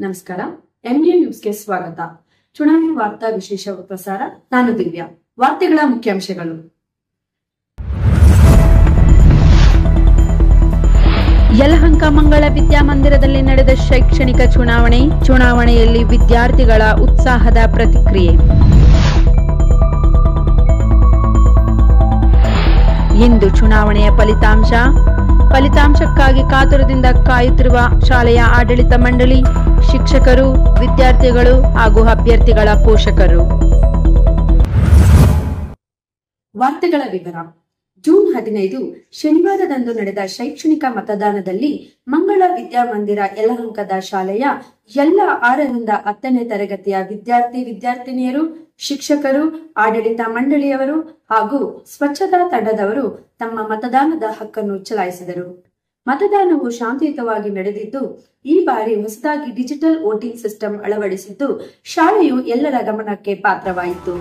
ನಮಸ್ಕಾರ. ಎಂಡಿಎನ್ ನ್ಯೂಸ್ಗೆ ಸ್ವಾಗತ. ಚುನಾವಣೆ ವಾರ್ತಾ ವಿಶೇಷ ಪ್ರಸಾರ. ನಾನು ದಿವ್ಯಾ. ವಾರ್ತೆಗಳ ಮುಖ್ಯಾಂಶಗಳು. ಯಲಹಂಕ ಮಂಗಳ ವಿದ್ಯಾಮಂದಿರದಲ್ಲಿ ನಡೆದ ಶೈಕ್ಷಣಿಕ ಚುನಾವಣೆಯಲ್ಲಿ ವಿದ್ಯಾರ್ಥಿಗಳ ಉತ್ಸಾಹದ ಪ್ರತಿಕ್ರಿಯೆ. ಇಂದು ಚುನಾವಣೆಯ ಫಲಿತಾಂಶಕ್ಕಾಗಿ ಕಾತುರದಿಂದ ಕಾಯುತ್ತಿರುವ ಶಾಲೆಯ ಆಡಳಿತ ಮಂಡಳಿ, ಶಿಕ್ಷಕರು, ವಿದ್ಯಾರ್ಥಿಗಳು ಹಾಗೂ ಅಭ್ಯರ್ಥಿಗಳ ಪೋಷಕರು. ವಾರ್ತೆಗಳ ವಿವರ. ಜೂನ್ 15 ಶನಿವಾರದಂದು ನಡೆದ ಶೈಕ್ಷಣಿಕ ಮತದಾನದಲ್ಲಿ ಮಂಗಳ ವಿದ್ಯಾಮಂದಿರ ಯಲಹಂಕದ ಶಾಲೆಯ ಎಲ್ಲ 6ರಿಂದ 10ನೇ ತರಗತಿಯ ವಿದ್ಯಾರ್ಥಿನಿಯರು, ಶಿಕ್ಷಕರು, ಆಡಳಿತ ಮಂಡಳಿಯವರು ಹಾಗೂ ಸ್ವಚ್ಛತಾ ತಂಡದವರು ತಮ್ಮ ಮತದಾನದ ಹಕ್ಕನ್ನು ಚಲಾಯಿಸಿದರು. ಮತದಾನವು ಶಾಂತಿಯುತವಾಗಿ ನಡೆದಿದ್ದು, ಈ ಬಾರಿ ಹೊಸದಾಗಿ ಡಿಜಿಟಲ್ ವೋಟಿಂಗ್ ಸಿಸ್ಟಮ್ ಅಳವಡಿಸಿದ್ದು ಶಾಲೆಯು ಎಲ್ಲರ ಗಮನಕ್ಕೆ ಪಾತ್ರವಾಯಿತು.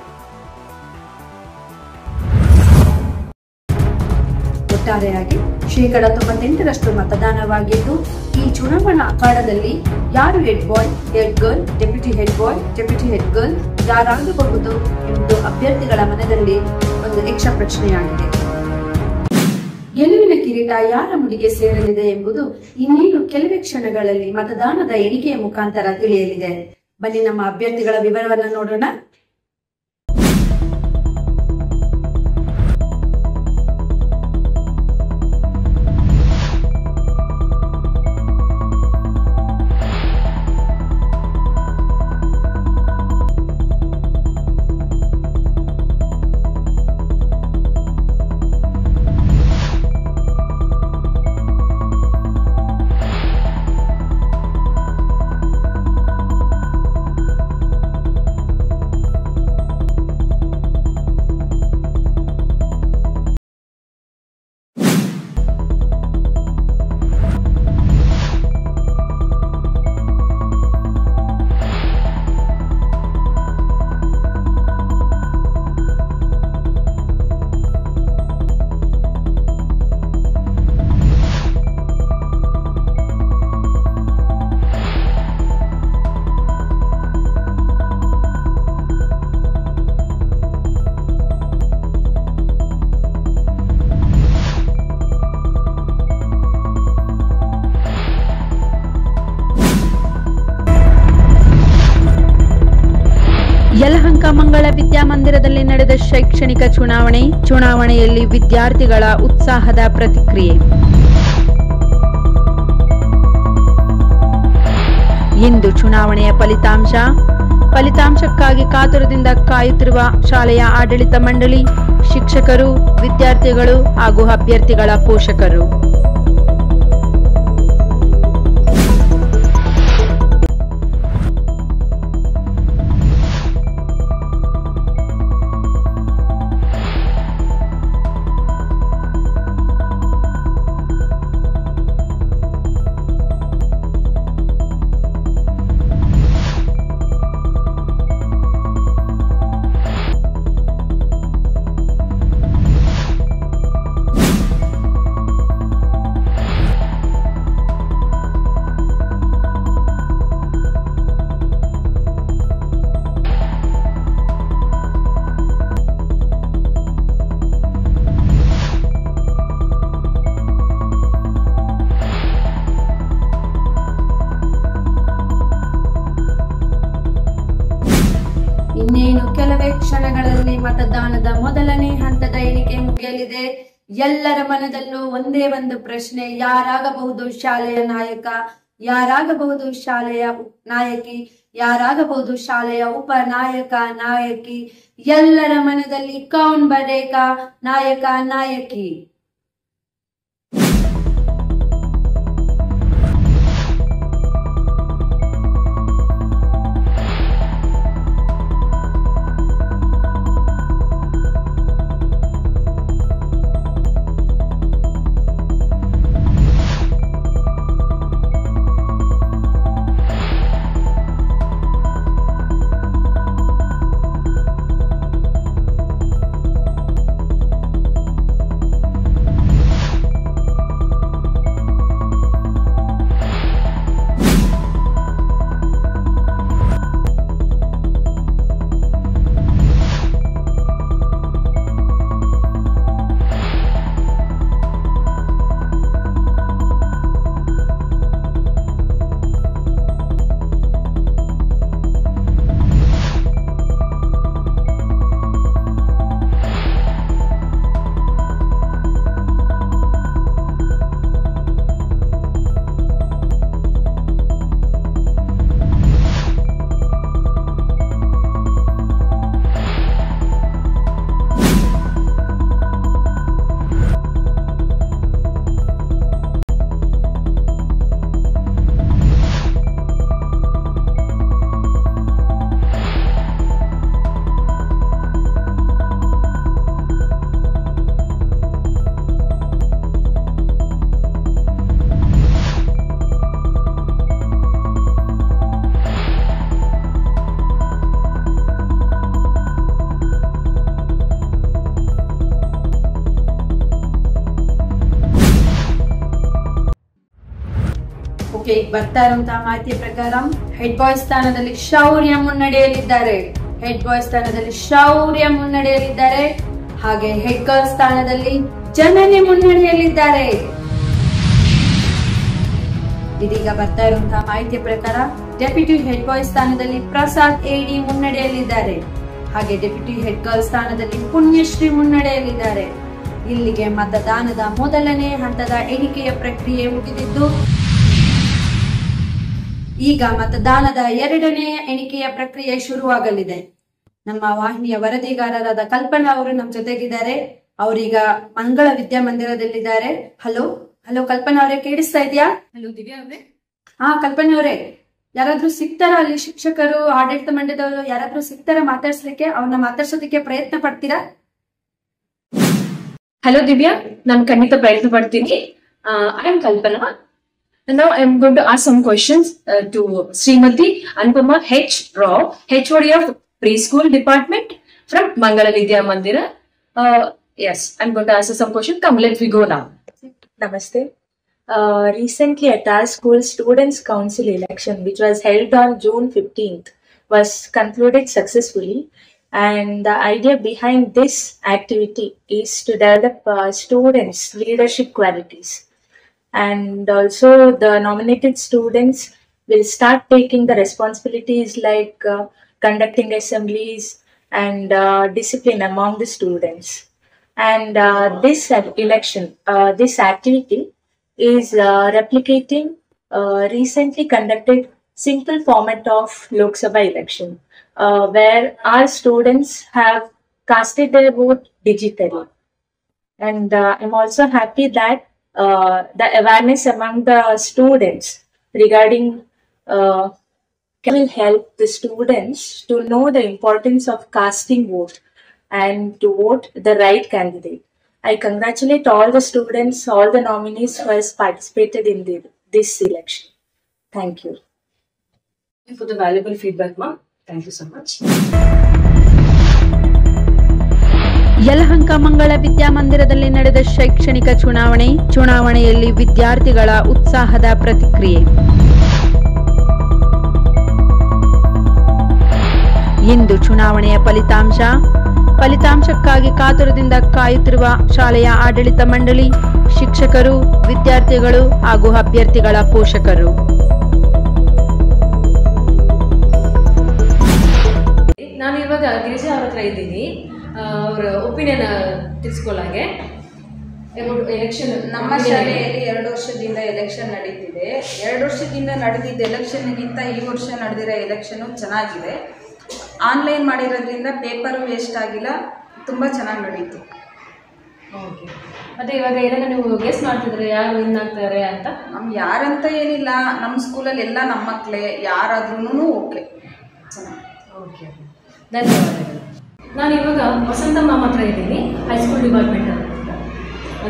ಒಟ್ಟಾರೆಯಾಗಿ 98% ಮತದಾನವಾಗಿದ್ದು, ಈ ಚುನಾವಣಾ ಅಖಾಡದಲ್ಲಿ ಯಾರು ಹೆಡ್ ಬಾಯ್, ಹೆಡ್ ಗರ್ಲ್, ಡೆಪ್ಯೂಟಿ ಹೆಡ್ ಬಾಯ್, ಡೆಪ್ಯೂಟಿ ಹೆಡ್ ಗರ್ಲ್ ಯಾರಾಗಬಹುದು ಎಂದು ಅಭ್ಯರ್ಥಿಗಳ ಮನದಲ್ಲಿ ಒಂದು ಯಕ್ಷ ಪ್ರಶ್ನೆಯಾಗಿದೆ. ಗೆಲುವಿನ ಕಿರೀಟ ಯಾರ ಮುಡಿಗೆ ಸೇರಲಿದೆ ಎಂಬುದು ಇನ್ನೇನು ಕೆಲವೇ ಕ್ಷಣಗಳಲ್ಲಿ ಮತದಾನದ ಎಣಿಕೆಯ ಮುಖಾಂತರ ತಿಳಿಯಲಿದೆ. ಬನ್ನಿ ನಮ್ಮ ಅಭ್ಯರ್ಥಿಗಳ ವಿವರವನ್ನು ನೋಡೋಣ. ಯಲಹಂಕ ಮಂಗಳ ವಿದ್ಯಾಮಂದಿರದಲ್ಲಿ ನಡೆದ ಶೈಕ್ಷಣಿಕ ಚುನಾವಣೆಯಲ್ಲಿ ವಿದ್ಯಾರ್ಥಿಗಳ ಉತ್ಸಾಹದ ಪ್ರತಿಕ್ರಿಯೆ. ಇಂದು ಚುನಾವಣೆಯ ಫಲಿತಾಂಶಕ್ಕಾಗಿ ಕಾತುರದಿಂದ ಕಾಯುತ್ತಿರುವ ಶಾಲೆಯ ಆಡಳಿತ ಮಂಡಳಿ, ಶಿಕ್ಷಕರು, ವಿದ್ಯಾರ್ಥಿಗಳು ಹಾಗೂ ಅಭ್ಯರ್ಥಿಗಳ ಪೋಷಕರು. ಇನ್ನೇನು ಕೆಲವೇ ಕ್ಷಣಗಳಲ್ಲಿ ಮತದಾನದ ಮೊದಲನೇ ಹಂತದ ಎಣಿಕೆ ಮುಗಿಯಲಿದೆ. ಎಲ್ಲರ ಮನದಲ್ಲೂ ಒಂದೇ ಒಂದು ಪ್ರಶ್ನೆ: ಯಾರಾಗಬಹುದು ಶಾಲೆಯ ನಾಯಕ, ಯಾರಾಗಬಹುದು ಶಾಲೆಯ ನಾಯಕಿ, ಯಾರಾಗಬಹುದು ಶಾಲೆಯ ನಾಯಕಿ. ಎಲ್ಲರ ಮನದಲ್ಲಿ ಕೌನ್ ಬನೇಗಾ ನಾಯಕ ನಾಯಕಿ. ಬರ್ತಾ ಇರುವಂತಹ ಮಾಹಿತಿಯ ಪ್ರಕಾರ ಹೆಡ್ ಬಾಯ್ ಸ್ಥಾನದಲ್ಲಿ ಶೌರ್ಯ ಮುನ್ನಡೆಯಲಿದ್ದಾರೆ. ಹೆಡ್ ಬಾಯ್ ಸ್ಥಾನದಲ್ಲಿ ಶೌರ್ಯ ಮುನ್ನಡೆಯಲಿದ್ದಾರೆ. ಹಾಗೆ ಹೆಡ್ ಗರ್ಲ್ ಸ್ಥಾನದಲ್ಲಿ ಜನನಿ ಮುನ್ನಡೆಯಲಿದ್ದಾರೆ. ಇದೀಗ ಬರ್ತಾ ಇರುವಂತಹ ಮಾಹಿತಿಯ ಪ್ರಕಾರ ಡೆಪ್ಯೂಟಿ ಹೆಡ್ ಬಾಯ್ ಸ್ಥಾನದಲ್ಲಿ ಪ್ರಸಾದ್ ಎಡಿ ಮುನ್ನಡೆಯಲಿದ್ದಾರೆ. ಹಾಗೆ ಡೆಪ್ಯೂಟಿ ಹೆಡ್ ಗರ್ಲ್ ಸ್ಥಾನದಲ್ಲಿ ಪುಣ್ಯಶ್ರೀ ಮುನ್ನಡೆಯಲಿದ್ದಾರೆ. ಇಲ್ಲಿಗೆ ಮತದಾನದ ಮೊದಲನೇ ಹಂತದ ಎಣಿಕೆಯ ಪ್ರಕ್ರಿಯೆ ಮುಗಿದಿದ್ದು, ಈಗ ಮತದಾನದ ಎರಡನೆಯ ಎಣಿಕೆಯ ಪ್ರಕ್ರಿಯೆ ಶುರುವಾಗಲಿದೆ. ನಮ್ಮ ವಾಹಿನಿಯ ವರದಿಗಾರರಾದ ಕಲ್ಪನಾ ಅವರು ನಮ್ಮ ಜೊತೆಗಿದ್ದಾರೆ. ಅವರೀಗ ಮಂಗಳ ವಿದ್ಯಾಮಂದಿರದಲ್ಲಿದ್ದಾರೆ. ಹಲೋ ಕಲ್ಪನಾ ಅವರೇ, ಕೇಳಿಸ್ತಾ ಇದೆಯಾ? ಹಲೋ ದಿವ್ಯಾ ಅವರೇ. ಹಾ ಕಲ್ಪನಾ ಅವರೇ, ಯಾರಾದ್ರೂ ಸಿಗ್ತಾರ ಅಲ್ಲಿ ಶಿಕ್ಷಕರು, ಆಡಳಿತ ಮಂಡಳಿದವರು ಯಾರಾದ್ರೂ ಸಿಗ್ತಾರ ಮಾತಾಡ್ಸ್ಲಿಕ್ಕೆ? ಅವ್ರನ್ನ ಮಾತಾಡ್ಸೋದಕ್ಕೆ ಪ್ರಯತ್ನ ಪಡ್ತೀರಾ? ಹಲೋ ದಿವ್ಯಾ, ನಾನು ಖಂಡಿತ ಪ್ರಯತ್ನ ಪಡ್ತೀನಿ. I am Kalpana. Now I am going to ask some questions to Srimati Anupama H. Rao, HOD of Preschool Department from Mangala Vidya Mandira. Yes, I am going to ask her some questions. Come, let we go now. Namaste. Recently at our school, Students' Council election, which was held on June 15th, was concluded successfully. And the idea behind this activity is to develop students' leadership qualities. And also the nominated students will start taking the responsibilities like conducting assemblies and discipline among the students. And this election, this activity is replicating recently conducted simple format of Lok Sabha election, where our students have casted their vote digitally. And I'm also happy that the awareness among the students regarding will help the students to know the importance of casting vote and to vote the right candidate. I congratulate all the students, all the nominees who has participated in this election. Thank you. Thank you for the valuable feedback, ma'am. Thank you so much. Yelahanka ಮಂಗಳ ವಿದ್ಯಾಮಂದಿರದಲ್ಲಿ ನಡೆದ ಶೈಕ್ಷಣಿಕ ಚುನಾವಣೆಯಲ್ಲಿ ವಿದ್ಯಾರ್ಥಿಗಳ ಉತ್ಸಾಹದ ಪ್ರತಿಕ್ರಿಯೆ. ಇಂದು ಚುನಾವಣೆಯ ಫಲಿತಾಂಶಕ್ಕಾಗಿ ಕಾತುರದಿಂದ ಕಾಯುತ್ತಿರುವ ಶಾಲೆಯ ಆಡಳಿತ ಮಂಡಳಿ, ಶಿಕ್ಷಕರು, ವಿದ್ಯಾರ್ಥಿಗಳು ಹಾಗೂ ಅಭ್ಯರ್ಥಿಗಳ ಪೋಷಕರು. ನಾನು ಇವಾಗ ಗಿರಿಜಾ ಅವ್ರ ಹತ್ರ ಇದ್ದೀನಿ. ಅವರ ಒಪಿನಿಯನ್ ತಿಳಿಸ್ಕೊಳ್ಳಾಗೆ ಎಲೆಕ್ಷನ್. ನಮ್ಮ ಶಾಲೆಯಲ್ಲಿ 2 ವರ್ಷದಿಂದ ಎಲೆಕ್ಷನ್ ನಡೀತಿದೆ. 2 ವರ್ಷದಿಂದ ನಡೆದಿದ್ದ ಎಲೆಕ್ಷನ್ಗಿಂತ ಈ ವರ್ಷ ನಡೆದಿರೋ ಎಲೆಕ್ಷನ್ ಚೆನ್ನಾಗಿದೆ. ಆನ್ಲೈನ್ ಮಾಡಿರೋದ್ರಿಂದ ಪೇಪರು ವೇಸ್ಟ್ ಆಗಿಲ್ಲ, ತುಂಬ ಚೆನ್ನಾಗಿ ನಡೀತು. ಓಕೆ, ಮತ್ತೆ ಇವಾಗ ಏನಾದ್ರು ನೀವು ಗೆಸ್ ಮಾಡ್ತಿದ್ರೆ ಯಾರು ವಿನ್ ಆಗ್ತಾರೆ ಅಂತ? ಯಾರಂತ ಏನಿಲ್ಲ, ನಮ್ಮ ಸ್ಕೂಲಲ್ಲಿ ಎಲ್ಲ ನಮ್ಮ ಮಕ್ಕಳೇ, ಯಾರಾದ್ರೂ ಓಕೆ, ಚೆನ್ನಾಗಿ. ಓಕೆ, ಧನ್ಯವಾದಗಳು. ನಾನು ಇವಾಗ ವಸಂತಮ್ಮ ಹತ್ರ ಇದ್ದೀನಿ, ಹೈಸ್ಕೂಲ್ ಡಿಪಾರ್ಟ್ಮೆಂಟ್ ಅಂತ.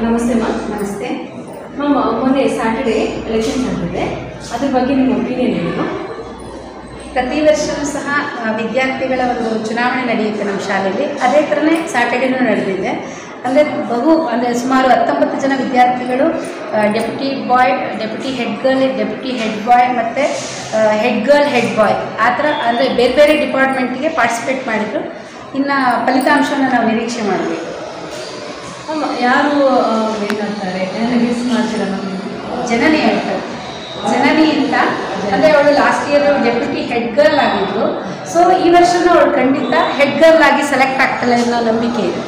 ನಮಸ್ತೆ ಮ್ಯಾಮ್. ನಮಸ್ತೆ ಮ್ಯಾಮ್. ಮೊನ್ನೆ ಸ್ಯಾಟರ್ಡೇ ಎಲೆಕ್ಷನ್ ನಡೆದಿದೆ, ಅದ್ರ ಬಗ್ಗೆ ನಿಮ್ಮ ಒಪಿನಿಯನ್ ಏನು? ಪ್ರತಿ ವರ್ಷವೂ ಸಹ ವಿದ್ಯಾರ್ಥಿಗಳ ಒಂದು ಚುನಾವಣೆ ನಡೆಯುತ್ತೆ ನಮ್ಮ ಶಾಲೆಯಲ್ಲಿ. ಅದೇ ಥರನೇ ಸ್ಯಾಟರ್ಡೇನೂ ನಡೆದಿದೆ. ಅಂದರೆ ಸುಮಾರು 19 ಜನ ವಿದ್ಯಾರ್ಥಿಗಳು deputy head girl, deputy head boy ಮತ್ತು ಹೆಡ್ ಗರ್ಲ್, ಹೆಡ್ ಬಾಯ್ ಆ ಥರ ಅಂದರೆ ಬೇರೆ ಬೇರೆ ಡಿಪಾರ್ಟ್ಮೆಂಟಿಗೆ ಪಾರ್ಟಿಸಿಪೇಟ್ ಮಾಡಿದರು. ಇನ್ನು ಫಲಿತಾಂಶವನ್ನು ನಾವು ನಿರೀಕ್ಷೆ ಮಾಡಬೇಕು. ಯಾರು ಬೇಕಾಗ್ತಾರೆ ಗೆಸ್ ಮಾಡ್ತೀರಾ? ಜನನಿ ಹೇಳ್ತಾರೆ. ಜನನಿ ಅಂತ ಅಂದರೆ ಅವಳು last year deputy head girl ಆಗಿದ್ದರು. ಸೊ ಈ ವರ್ಷನೂ ಅವಳು ಖಂಡಿತ ಹೆಡ್ ಗರ್ಲ್ ಆಗಿ ಸೆಲೆಕ್ಟ್ ಆಗ್ತಾಳೆ ಅನ್ನೋ ನಂಬಿಕೆ ಇದೆ.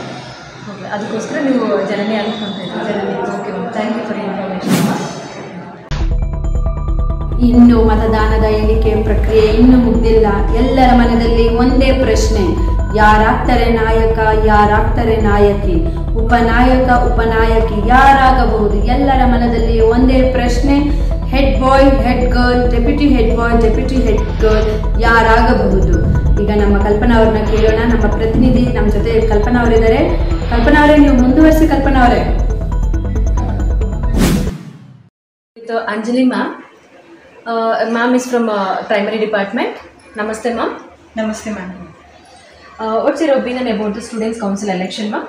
ಓಕೆ, ಅದಕ್ಕೋಸ್ಕರ ನೀವು ಜನನಿ ಅನ್ಕೊಂತಿದ್ದೀರಾ? Janani. Okay ma'am, thank you for information. ಇನ್ನು ಮತದಾನದ ಎಣಿಕೆ ಪ್ರಕ್ರಿಯೆ ಇನ್ನೂ ಮುಗ್ದಿಲ್ಲ. ಎಲ್ಲರ ಮನದಲ್ಲಿ ಒಂದೇ ಪ್ರಶ್ನೆ, ಯಾರಾಗ್ತಾರೆ ನಾಯಕ, ಯಾರಾಗ್ತಾರೆ ನಾಯಕಿ, ಉಪನಾಯಕಿ ಯಾರಾಗಬಹುದು? ಎಲ್ಲರ ಮನದಲ್ಲಿ ಒಂದೇ ಪ್ರಶ್ನೆ, ಹೆಡ್ ಬಾಯ್, ಹೆಡ್ ಗರ್ಲ್, ಡೆಪ್ಯೂಟಿ ಹೆಡ್ ಬಾಯ್, ಡೆಪ್ಯೂಟಿ ಹೆಡ್ ಗರ್ಲ್ ಯಾರಾಗಬಹುದು? ಈಗ ನಮ್ಮ ಕಲ್ಪನಾ ಅವ್ರನ್ನ ಕೇಳೋಣ. ನಮ್ಮ ಪ್ರತಿನಿಧಿ ನಮ್ಮ ಜೊತೆ ಕಲ್ಪನಾ ಅವರಿದ್ದಾರೆ. ಕಲ್ಪನಾ ಅವರೇ, ನೀವು ಮುಂದುವರಿಸಿ. ಕಲ್ಪನಾ ಅವರೇ. Anjali ma'am. Ma'am is from primary department. Namaste ma'am. Namaste ma'am. What's your opinion about the Students' Council election ma'am?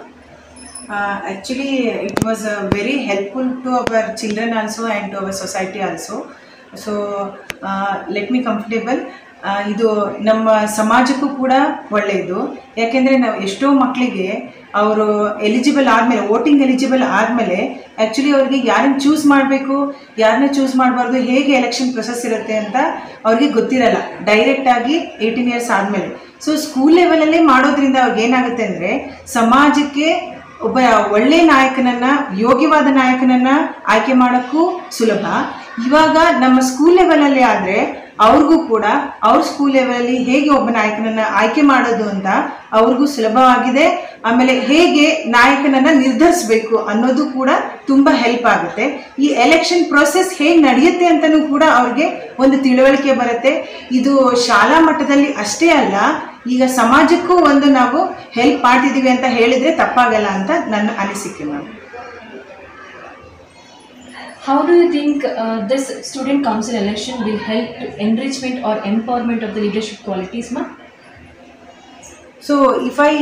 Actually it was very helpful to our children also and to our society also. So let me comfortable. ಇದು ನಮ್ಮ ಸಮಾಜಕ್ಕೂ ಕೂಡ ಒಳ್ಳೆಯದು. ಯಾಕೆಂದರೆ ನಾವು ಎಷ್ಟೋ ಮಕ್ಕಳಿಗೆ ಅವರು eligible ಆದಮೇಲೆ, ವೋಟಿಂಗ್ ಎಲಿಜಿಬಲ್ ಆದಮೇಲೆ ಆ್ಯಕ್ಚುಲಿ ಅವ್ರಿಗೆ ಯಾರನ್ನು ಚೂಸ್ ಮಾಡಬೇಕು, ಯಾರನ್ನ ಚೂಸ್ ಮಾಡಬಾರ್ದು, ಹೇಗೆ ಎಲೆಕ್ಷನ್ ಪ್ರೊಸೆಸ್ ಇರುತ್ತೆ ಅಂತ ಅವ್ರಿಗೆ ಗೊತ್ತಿರಲ್ಲ ಡೈರೆಕ್ಟಾಗಿ 18 ಇಯರ್ಸ್ ಆದಮೇಲೆ. ಸೊ ಸ್ಕೂಲ್ ಲೆವೆಲಲ್ಲೇ ಮಾಡೋದ್ರಿಂದ ಅವ್ರಿಗೆ ಏನಾಗುತ್ತೆ ಅಂದರೆ ಸಮಾಜಕ್ಕೆ ಒಬ್ಬ ಒಳ್ಳೆಯ ನಾಯಕನನ್ನು, ಯೋಗ್ಯವಾದ ನಾಯಕನನ್ನು ಆಯ್ಕೆ ಮಾಡೋಕ್ಕೂ ಸುಲಭ. ಇವಾಗ ನಮ್ಮ ಸ್ಕೂಲ್ ಲೆವೆಲಲ್ಲಿ ಆದರೆ ಅವ್ರಿಗೂ ಕೂಡ ಅವ್ರ ಸ್ಕೂಲ್ ಲೆವೆಲಲ್ಲಿ ಹೇಗೆ ಒಬ್ಬ ನಾಯಕನನ್ನು ಆಯ್ಕೆ ಮಾಡೋದು ಅಂತ ಅವ್ರಿಗೂ ಸುಲಭವಾಗಿದೆ. ಆಮೇಲೆ ಹೇಗೆ ನಾಯಕನನ್ನು ನಿರ್ಧರಿಸಬೇಕು ಅನ್ನೋದು ಕೂಡ ತುಂಬ ಹೆಲ್ಪ್ ಆಗುತ್ತೆ. ಈ ಎಲೆಕ್ಷನ್ ಪ್ರೊಸೆಸ್ ಹೇಗೆ ನಡೆಯುತ್ತೆ ಅಂತಲೂ ಕೂಡ ಅವ್ರಿಗೆ ಒಂದು ತಿಳುವಳಿಕೆ ಬರುತ್ತೆ. ಇದು ಶಾಲಾ ಮಟ್ಟದಲ್ಲಿ ಅಷ್ಟೇ ಅಲ್ಲ, ಈಗ ಸಮಾಜಕ್ಕೂ ಒಂದು ನಾವು ಹೆಲ್ಪ್ ಮಾಡ್ತಿದ್ದೀವಿ ಅಂತ ಹೇಳಿದರೆ ತಪ್ಪಾಗಲ್ಲ ಅಂತ ನನ್ನ ಅನಿಸಿಕೆ ma'am. How do you think this student council election will help to enrichment or empowerment of the leadership qualities, ma'am? So if I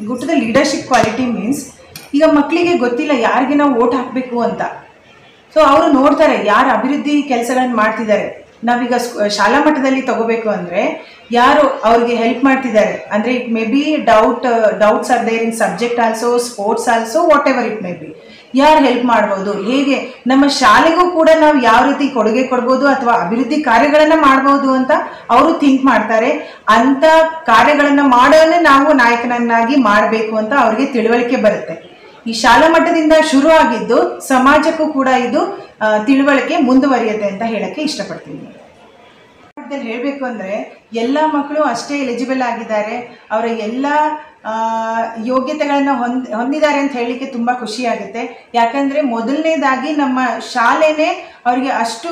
go to the leadership quality means, ಈಗ ಮಕ್ಕಳಿಗೆ ಗೊತ್ತಿಲ್ಲ ಯಾರಿಗೆ ನಾವು ವೋಟ್ ಹಾಕಬೇಕು ಅಂತ. ಸೊ ಅವರು ನೋಡ್ತಾರೆ ಯಾರು ಅಭಿವೃದ್ಧಿ ಕೆಲಸಗಳನ್ನು ಮಾಡ್ತಿದ್ದಾರೆ. ನಾವೀಗ ಶಾಲಾ ಮಟ್ಟದಲ್ಲಿ ತಗೋಬೇಕು ಅಂದರೆ ಯಾರು ಅವ್ರಿಗೆ ಹೆಲ್ಪ್ ಮಾಡ್ತಿದ್ದಾರೆ ಅಂದರೆ it may be doubts are there in subject also, sports also, whatever it may be. ಯಾರು ಹೆಲ್ಪ್ ಮಾಡ್ಬೋದು, ಹೇಗೆ ನಮ್ಮ ಶಾಲೆಗೂ ಕೂಡ ನಾವು ಯಾವ ರೀತಿ ಕೊಡುಗೆ ಕೊಡ್ಬೋದು ಅಥವಾ ಅಭಿವೃದ್ಧಿ ಕಾರ್ಯಗಳನ್ನು ಮಾಡ್ಬೋದು ಅಂತ ಅವರು ಥಿಂಕ್ ಮಾಡ್ತಾರೆ. ಅಂಥ ಕಾರ್ಯಗಳನ್ನು ಮಾಡೋನೇ ನಾವು ನಾಯಕನನ್ನಾಗಿ ಮಾಡಬೇಕು ಅಂತ ಅವ್ರಿಗೆ ತಿಳುವಳಿಕೆ ಬರುತ್ತೆ. ಈ ಶಾಲಾ ಮಟ್ಟದಿಂದ ಶುರು ಆಗಿದ್ದು ಸಮಾಜಕ್ಕೂ ಕೂಡ ಇದು ತಿಳುವಳಿಕೆ ಮುಂದುವರಿಯುತ್ತೆ ಅಂತ ಹೇಳಕ್ಕೆ ಇಷ್ಟಪಡ್ತೀನಿ. ಹೇಳಬೇಕು ಅಂದರೆ ಎಲ್ಲ ಮಕ್ಕಳು ಅಷ್ಟೇ ಎಲಿಜಿಬಲ್ ಆಗಿದ್ದಾರೆ, ಅವರ ಎಲ್ಲ ಯೋಗ್ಯತೆಗಳನ್ನು ಹೊಂದಿದ್ದಾರೆ ಅಂತ ಹೇಳಲಿಕ್ಕೆ ತುಂಬ ಖುಷಿಯಾಗುತ್ತೆ. ಯಾಕಂದರೆ ಮೊದಲನೇದಾಗಿ ನಮ್ಮ ಶಾಲೆನೇ ಅವರಿಗೆ ಅಷ್ಟು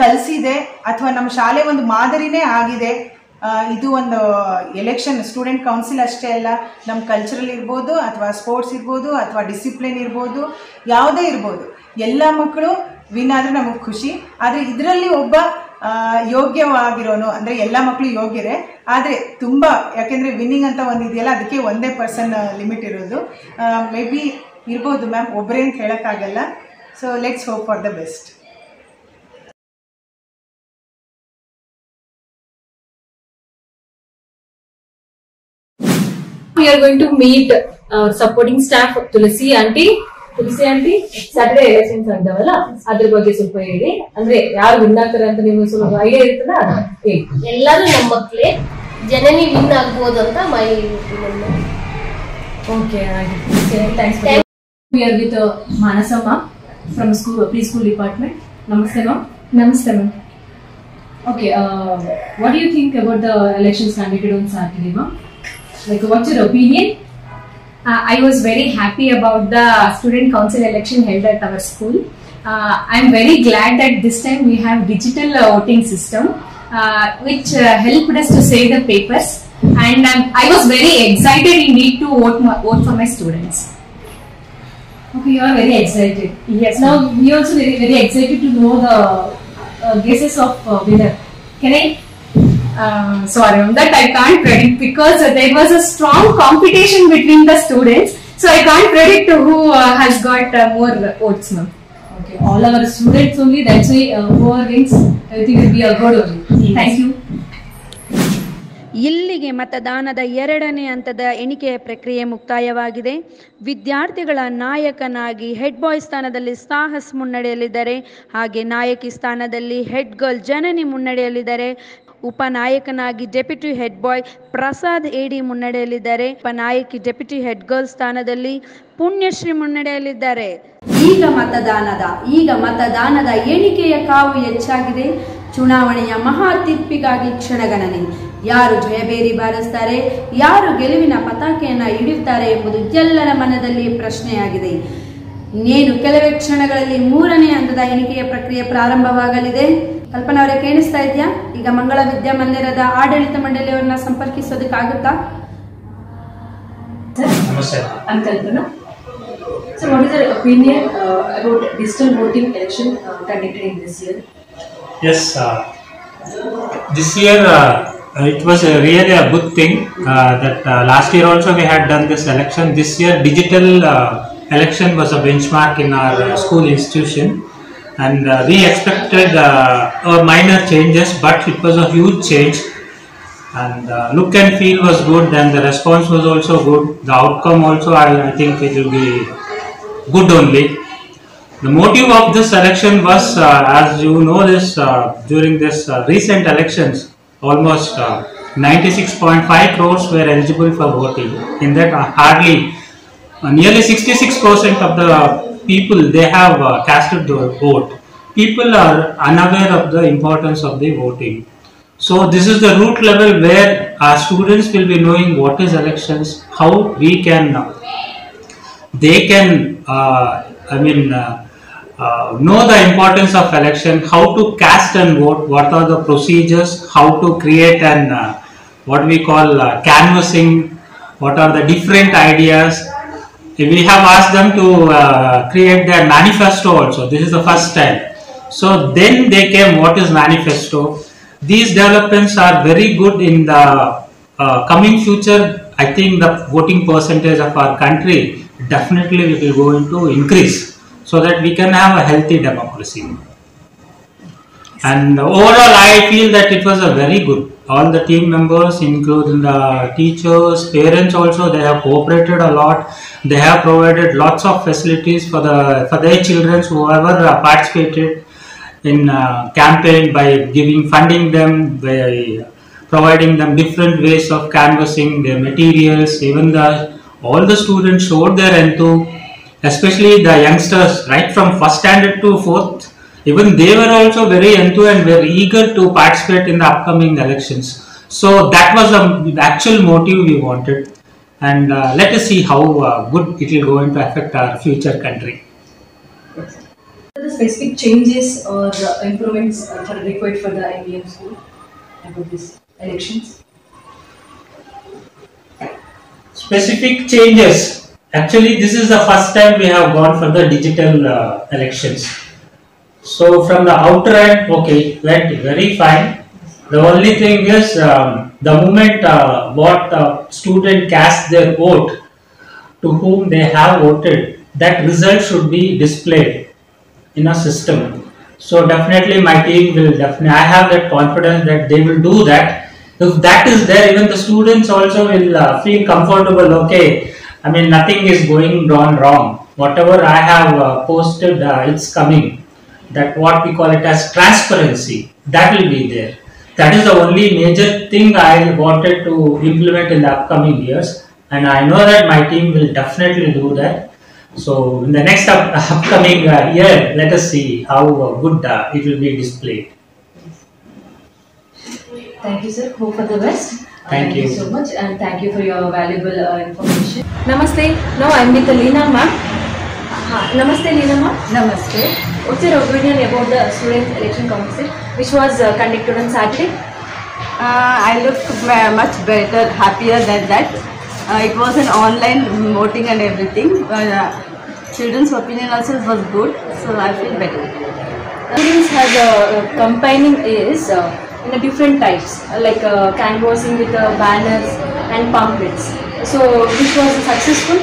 ಕಲಿಸಿದೆ ಅಥವಾ ನಮ್ಮ ಶಾಲೆ ಒಂದು ಮಾದರಿನೇ ಆಗಿದೆ. ಇದು ಒಂದು ಎಲೆಕ್ಷನ್ ಸ್ಟೂಡೆಂಟ್ ಕೌನ್ಸಿಲ್ ಅಷ್ಟೇ ಅಲ್ಲ, ನಮ್ಮ ಕಲ್ಚರಲ್ ಇರ್ಬೋದು ಅಥವಾ ಸ್ಪೋರ್ಟ್ಸ್ ಇರ್ಬೋದು ಅಥವಾ ಡಿಸಿಪ್ಲಿನ್ ಇರ್ಬೋದು, ಯಾವುದೇ ಇರ್ಬೋದು, ಎಲ್ಲ ಮಕ್ಕಳು ವಿನ್ ಆದರೆ ನಮಗೆ ಖುಷಿ. ಆದರೆ ಇದರಲ್ಲಿ ಒಬ್ಬ ಯೋಗ್ಯವಾಗಿರೋನು ಅಂದರೆ ಎಲ್ಲ ಮಕ್ಕಳು ಯೋಗ್ಯರೇ, ಆದರೆ ತುಂಬ ಯಾಕೆಂದರೆ ವಿನ್ನಿಂಗ್ ಅಂತ ಒಂದು ಇದೆಯಲ್ಲ, ಅದಕ್ಕೆ ಒಂದೇ ಪರ್ಸನ್ ಲಿಮಿಟ್ ಇರೋದು. ಮೇ ಬಿ ಇರ್ಬೋದು ಮ್ಯಾಮ್, ಒಬ್ಬರೇ ಅಂತ ಹೇಳೋಕ್ಕಾಗಲ್ಲ. So let's hope for the best. We are going to meet supporting staff Tulsi aunty. Saturday elections ಅಂತವಲ್ಲ, ಅದ್ರ ಬಗ್ಗೆ ಸ್ವಲ್ಪ ಹೇಳಿ. ಅಂದ್ರೆ ಯಾರು ವಿನ್ ಆಗ್ತಾರೆ ಅಂತ ನಿಮ್ಗೆ ಸ್ವಲ್ಪ ಐಡಿಯಾ ಇರ್ತದ? ಎಲ್ಲರೂ ನಮ್ಮ ಮಕ್ಕಳೇ, ಜನನಿ ವಿನ್ ಆಗ್ಬೋದು ಅಂತ ಮೈ okay. Thanks. We are with Manasama from preschool department. Namaste ma'am. Namaste ma'am. Okay, what do you think about the elections conducted on Saturday, ma'am? Like, what's your opinion? I was very happy about the student council election held at our school. I'm very glad that this time we have digital voting system, which helped us to save the papers. And I was very excited indeed to vote for my students. Okay, you are very excited. Yes. Now we also very excited to know the guesses of winner. Can I? Sorry on that, I can't predict because there was a strong competition between the students, so I can't predict who has got more votes, ma'am. Okay, all our students only, that's why whoever wins, everything will be a good only. Yes. Thank you. ಇಲ್ಲಿಗೆ ಮತದಾನದ 2ನೇ ಹಂತದ ಎಣಿಕೆಯ ಪ್ರಕ್ರಿಯೆ ಮುಕ್ತಾಯವಾಗಿದೆ. ವಿದ್ಯಾರ್ಥಿಗಳ ನಾಯಕನಾಗಿ head ಬಾಯ್ ಸ್ಥಾನದಲ್ಲಿ ಸಾಹಸ್ ಮುನ್ನಡೆಯಲಿದ್ದಾರೆ. ಹಾಗೆ ನಾಯಕಿ ಸ್ಥಾನದಲ್ಲಿ ಹೆಡ್ ಗರ್ಲ್ ಜನನಿ ಮುನ್ನಡೆಯಲಿದ್ದಾರೆ. ಉಪನಾಯಕನಾಗಿ ಡೆಪ್ಯೂಟಿ ಹೆಡ್ ಬಾಯ್ ಪ್ರಸಾದ್ ಏಡಿ ಮುನ್ನಡೆಯಲಿದ್ದಾರೆ. ಉಪನಾಯಕಿ ಡೆಪ್ಯೂಟಿ ಹೆಡ್ ಗರ್ಲ್ ಸ್ಥಾನದಲ್ಲಿ ಪುಣ್ಯಶ್ರೀ ಮುನ್ನಡೆಯಲಿದ್ದಾರೆ. ಈಗ ಮತದಾನದ ಎಣಿಕೆಯ ಕಾವು ಹೆಚ್ಚಾಗಿದೆ. ಚುನಾವಣೆಯ ಮಹಾ ತೀರ್ಪಿಗಾಗಿ ಕ್ಷಣಗಣನೆ. ಯಾರು ಜಯಬೇರಿ ಬಾರಿಸ್ತಾರೆ, ಯಾರು ಗೆಲುವಿನ ಪತಾಕೆಯನ್ನು ಹಿಡಿಯುತ್ತಾರೆ ಎಂಬುದು ಎಲ್ಲರ ಮನದಲ್ಲಿ ಪ್ರಶ್ನೆಯಾಗಿದೆ. ಇನ್ನೇನು ಕೆಲವೇ ಕ್ಷಣಗಳಲ್ಲಿ 3ನೇ ಹಂತದ ಎಣಿಕೆಯ ಪ್ರಕ್ರಿಯೆ ಪ್ರಾರಂಭವಾಗಲಿದೆ. ಕಲ್ಪನಾ ಅವರೇ, ಕೇಳಿಸ್ತಾ ಇದೆಯಾ? ಈಗ ಮಂಗಳ ವಿದ್ಯಾಮಂದಿರದ ಆಡಳಿತ ಮಂಡಳಿಯವರನ್ನ ಸಂಪರ್ಕಿಸೋದಕ್ಕಾಗುತ್ತಾ? I'm Kalpana. So what is your opinion about digital voting election conducted in this year? Yes, this year it was really a good thing that last year also we had done this election. This year digital election was a benchmark in our school institution. and we expected minor changes, but it was a huge change. And look and feel was good, and the response was also good. The outcome also, I think it will be good only. The motive of this election was, as you know, this during this recent elections, almost 96.5 crores were eligible for voting. In that, hardly nearly 66% of the people they have casted the vote. People are unaware of the importance of the voting. So this is the root level where our students will be knowing what is elections, how we can, they can, know the importance of election, how to cast and vote, what are the procedures, how to create an what we call canvassing, what are the different ideas. We have asked them to create their manifesto also. This is the first time. So then they came, what is manifesto? These developments are very good in the coming future. I think the voting percentage of our country definitely will go into increase, so that we can have a healthy democracy. And overall, I feel that it was a very good. All the team members, including the teachers, parents also, they have cooperated a lot. They have provided lots of facilities for their children, whoever participated in campaign, by funding them, by providing them different ways of canvassing their materials. Even all the students showed their enthusiasm, especially the youngsters, right from first standard to fourth. Even they were also very enthused and very eager to participate in the upcoming elections. So that was the actual motive we wanted. And let us see how good it will going to affect our future country. The specific changes or improvements are required for the IBM school about these elections? Specific changes. Actually, this is the first time we have gone for the digital elections. So from the outer end, okay, went very fine. The only thing is, the moment what student cast their vote, to whom they have voted, that result should be displayed in a system. So definitely my team will I have that confidence that they will do that. If that is there, even the students also will feel comfortable. Okay, I mean, nothing is going wrong. Whatever I have posted, it's coming. That what we call it as transparency, that will be there. That is the only major thing I wanted to implement in the upcoming years, and I know that my team will definitely do that. So in the next upcoming year, let us see how good it will be displayed. Thank you, sir. Hope for the best. Thank you so much, and thank you for your valuable information. Namaste. Now I am with Leena ma'am. Namaste, Leena ma'am. Namaste. What's your opinion about the Student Election Council, which was conducted on Saturday? I look much better, happier than that. It was an online voting and everything. Children's opinion also was good, so I feel better. Students have campaigning is in a different types, like canvassing with banners and pamphlets. So, which was successful?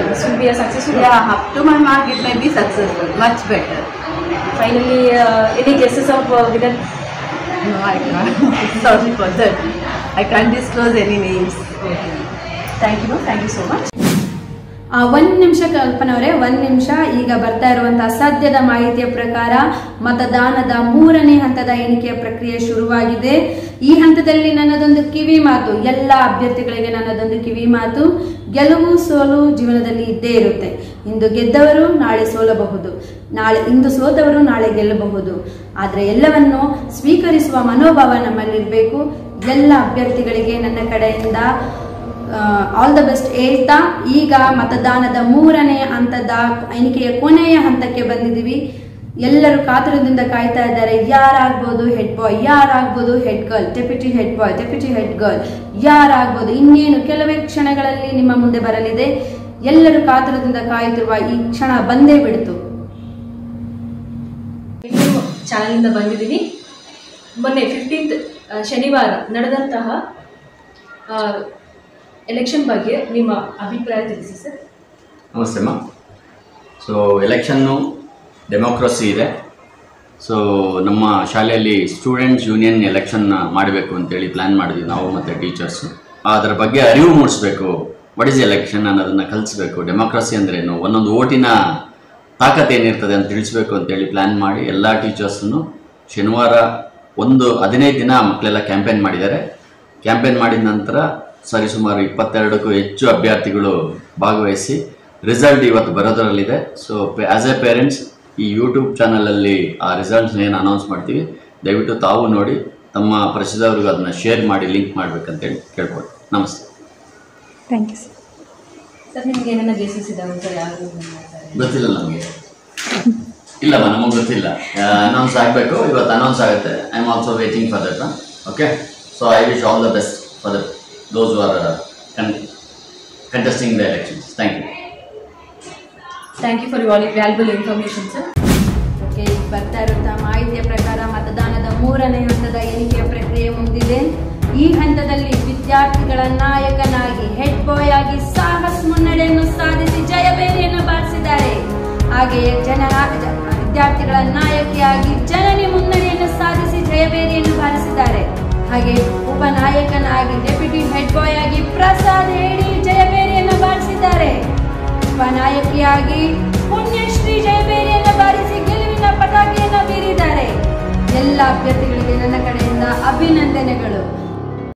This will be a successful. Yeah, up to my mark, it may be successful, much better. Finally, any guesses of winner? No, I can't. Sorry for that. I can't disclose any names. Okay. Thank you, thank you so much. ಒಂದು ನಿಮಿಷ ಕಲ್ಪನವರೇ, ಒಂದು ನಿಮಿಷ. ಈಗ ಬರ್ತಾ ಇರುವಂತಹ ಸದ್ಯದ ಮಾಹಿತಿಯ ಪ್ರಕಾರ ಮತದಾನದ 3ನೇ ಹಂತದ ಎಣಿಕೆಯ ಪ್ರಕ್ರಿಯೆ ಶುರುವಾಗಿದೆ. ಈ ಹಂತದಲ್ಲಿ ನನ್ನದೊಂದು ಕಿವಿ ಮಾತು, ಎಲ್ಲ ಅಭ್ಯರ್ಥಿಗಳಿಗೆ ನನ್ನದೊಂದು ಕಿವಿ ಮಾತು: ಗೆಲುವು ಸೋಲು ಜೀವನದಲ್ಲಿ ಇದ್ದೇ ಇರುತ್ತೆ. ಇಂದು ಗೆದ್ದವರು ನಾಳೆ ಸೋಲಬಹುದು, ಇಂದು ಸೋತವರು ನಾಳೆ ಗೆಲ್ಲಬಹುದು. ಆದರೆ ಎಲ್ಲವನ್ನು ಸ್ವೀಕರಿಸುವ ಮನೋಭಾವ ನಮ್ಮಲ್ಲಿರಬೇಕು. ಎಲ್ಲ ಅಭ್ಯರ್ಥಿಗಳಿಗೆ ನನ್ನ ಕಡೆಯಿಂದ ಆಲ್ ದ ಬೆಸ್ಟ್ ಹೇಳ್ತಾ, ಈಗ ಮತದಾನದ 3ನೇ ಹಂತದ ಎಣಿಕೆಯ ಕೊನೆಯ ಹಂತಕ್ಕೆ ಬಂದಿದ್ದೀವಿ. ಎಲ್ಲರೂ ಕಾತುರದಿಂದ ಕಾಯ್ತಾ ಇದ್ದಾರೆ. ಯಾರಾಗ್ಬೋದು ಹೆಡ್ ಬಾಯ್, ಯಾರಾಗ್ಬೋದು ಹೆಡ್ ಗರ್ಲ್, ಡೆಪ್ಯೂಟಿ ಹೆಡ್ ಬಾಯ್, ಡೆಪ್ಯೂಟಿ ಹೆಡ್ ಗರ್ಲ್, ಯಾರಾಗ್ಬೋದು? ಇನ್ನೇನು ಕೆಲವೇ ಕ್ಷಣಗಳಲ್ಲಿ ನಿಮ್ಮ ಮುಂದೆ ಬರಲಿದೆ. ಎಲ್ಲರೂ ಕಾತುರದಿಂದ ಕಾಯುತ್ತಿರುವ ಈ ಕ್ಷಣ ಬಂದೇ ಬಿಡ್ತು. ಚಾನಲ್ ಇಂದ ಬಂದಿದ್ದೀನಿ. ಮೊನ್ನೆ 15th ಶನಿವಾರ ನಡೆದಂತಹ ಎಲೆಕ್ಷನ್ ಬಗ್ಗೆ ನಿಮ್ಮ ಅಭಿಪ್ರಾಯ ತಿಳಿಸಿ ಸರ್. ನಮಸ್ತೆ ಅಮ್ಮ. ಸೊ ಎಲೆಕ್ಷನ್ನು ಡೆಮೋಕ್ರಸಿ ಇದೆ. ಸೊ ನಮ್ಮ ಶಾಲೆಯಲ್ಲಿ ಸ್ಟೂಡೆಂಟ್ಸ್ ಯೂನಿಯನ್ ಎಲೆಕ್ಷನ್ ಮಾಡಬೇಕು ಅಂತೇಳಿ ಪ್ಲ್ಯಾನ್ ಮಾಡಿದ್ವಿ ನಾವು ಮತ್ತು ಟೀಚರ್ಸು. ಅದರ ಬಗ್ಗೆ ಅರಿವು ಮೂಡಿಸ್ಬೇಕು, ವಾಟ್ ಈಸ್ ಎಲೆಕ್ಷನ್ ಅನ್ನೋದನ್ನು ಕಲಿಸ್ಬೇಕು, ಡೆಮೋಕ್ರಸಿ ಅಂದ್ರೇನು, ಒಂದೊಂದು ಓಟಿನ ತಾಕತ್ತು ಏನಿರ್ತದೆ ಅಂತ ತಿಳಿಸ್ಬೇಕು ಅಂತೇಳಿ ಪ್ಲ್ಯಾನ್ ಮಾಡಿ ಎಲ್ಲ ಟೀಚರ್ಸನ್ನು ಶನಿವಾರ 15 ದಿನ ಮಕ್ಕಳೆಲ್ಲ ಕ್ಯಾಂಪೇನ್ ಮಾಡಿದ್ದಾರೆ. ಕ್ಯಾಂಪೇನ್ ಮಾಡಿದ ನಂತರ ಸರಿಸುಮಾರು 22ಕ್ಕೂ ಹೆಚ್ಚು ಅಭ್ಯರ್ಥಿಗಳು ಭಾಗವಹಿಸಿ ರಿಸಲ್ಟ್ ಇವತ್ತು ಬರೋದರಲ್ಲಿದೆ. ಸೊ ಆ್ಯಸ್ ಎ ಪೇರೆಂಟ್ಸ್ ಈ ಯೂಟ್ಯೂಬ್ ಚಾನಲಲ್ಲಿ ಆ ರಿಸಲ್ಟ್ಸ್ನ ಏನು ಅನೌನ್ಸ್ ಮಾಡ್ತೀವಿ, ದಯವಿಟ್ಟು ತಾವು ನೋಡಿ ತಮ್ಮ ಪರಿಚಯದವ್ರಿಗೂ ಅದನ್ನು ಶೇರ್ ಮಾಡಿ ಲಿಂಕ್ ಮಾಡಬೇಕಂತೇಳಿ ಕೇಳ್ಬೋದು. ನಮಸ್ತೆ. Thank you sir. ಸರ್ ನಿಮ್ಗೆ ಏನೇನೋ ಕೇಸಸ್ ಇದಾವೆ ಸರ್? ಯಾರು ಗೊತ್ತಿಲ್ಲ ನಮಗೆ, ಇಲ್ಲಮ್ಮ ನಮಗೆ ಗೊತ್ತಿಲ್ಲ. ಅನೌನ್ಸ್ ಆಗಬೇಕು, ಇವತ್ತು ಅನೌನ್ಸ್ ಆಗುತ್ತೆ. I am also waiting for that. Okay, so I wish all the best for those who are contesting the elections. Thank you. Thank you for your valuable information, sir. Okay, ಬರ್ತಾ ಇರುತ್ತಾ ಮಾಹಿತಿಯ ಪ್ರಕಾರ ಮತದಾನದ 3ನೇ ಹಂತದ ಎಣಿಕೆಯ ಪ್ರಕ್ರಿಯೆ ಮುಗಿದಿದೆ. ಈ ಹಂತದಲ್ಲಿ ವಿದ್ಯಾರ್ಥಿಗಳ ನಾಯಕನಾಗಿ ಹೆಡ್ ಬಾಯ್ ಆಗಿ ಸಾಹಸ್ ಮುನ್ನಡೆಯನ್ನು ಸಾಧಿಸಿ ಜಯಬೇರಿಯನ್ನು ಬಾರಿಸಿದ್ದಾರೆ. ಹಾಗೆಯೇ ವಿದ್ಯಾರ್ಥಿಗಳ ನಾಯಕಿಯಾಗಿ ಜನನಿ ಮುನ್ನಡೆಯನ್ನು ಸಾಧಿಸಿ ಜಯಬೇರಿಯನ್ನು ಬಾರಿಸಿದ್ದಾರೆ. ಹಾಗೆ ಉಪನಾಯಕನಾಗಿ ಡೆಪ್ಯೂಟಿ ಹೆಡ್ ಬಾಯ್ ಆಗಿ ಪ್ರಸಾದ್ ಹೇಳಿ ಜಯಬೇರಿಯನ್ನು ಬಾರಿಸಿದ್ದಾರೆ. ಉಪನಾಯಕಿಯಾಗಿ ಪುಣ್ಯಶ್ರೀ ಜಯಬೇರಿಯನ್ನು ಬಾರಿಸಿ ಗೆಲುವಿನ ಪತಾಕೆಯನ್ನು ಬೀರಿದ್ದಾರೆ. ಎಲ್ಲ ಅಭ್ಯರ್ಥಿಗಳಿಗೆ ನನ್ನ ಕಡೆಯಿಂದ